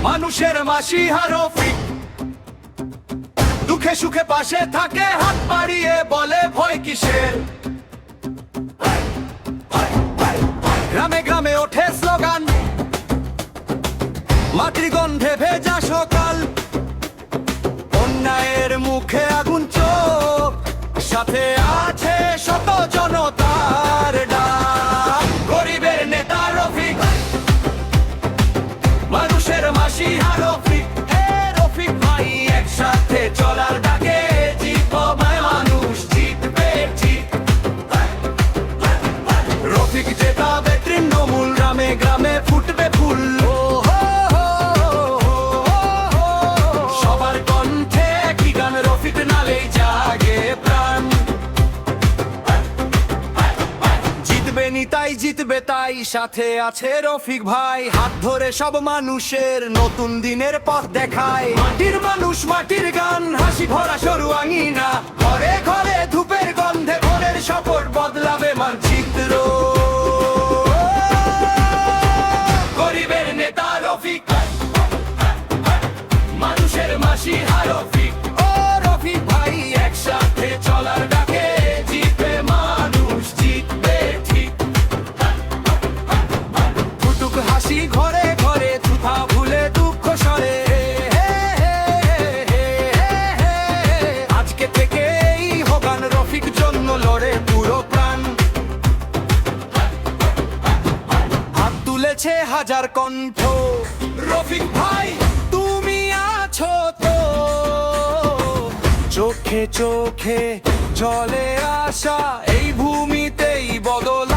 মানুষের মাসিহা রফিক, দুঃখে সুখে পাশে থাকে, হাত বাড়িয়ে বলে ভয় কিসের। গ্রামে গ্রামে ওঠে স্লোগান, মাটির গন্ধে ভেজা সকাল, অন্যায়ের মুখে আগুন চোখ, সাথে আছে শত জনতার ডাক। গরিবের নেতা রফিক, মানুষের মাসিহা রফিক, হে রফিক ভাই একসাথে চলার ডাকে জিতবে মানুষ, জিতবে ঠিক। রফিক জেতাবে তৃণমূল, গ্রামে গ্রামে ফুটবে ফুল। সবার কণ্ঠে কি গান, রফিক নালেই জাগে প্রাণ। জিতবে নিতাই, জিতবে তাই, সাথে আছে রফিক ভাই, হাত ধরে সব মানুষের নতুন দিনের পথ দেখায়। মাটির মানুষ, মাটির গান, হাসি ভরা সরু আঙিনা, ঘরে ঘরে ধূপের গন্ধে ভোরের শপথ, বদলাবে মানচিত্র। গরিবের নেতা রফিক, মানুষের মাসিহা রফিক, ও রফিক ভাই একসাথে চলার ডাকে জিতবে মানুষ, জিতবে ঠিক। ফুটুক হাসি ঘরে ঘরে, থুথা ভুলে দুঃখ সরে, আজকে থেকে এই হোগান, রফিক জন্য লড়ে পুরো প্রাণ। হাত তুলেছে হাজার কণ্ঠ, রফিক ভাই তুমি আছো তো, চোখে চোখে চলে আসা এই ভূমিতেই বদল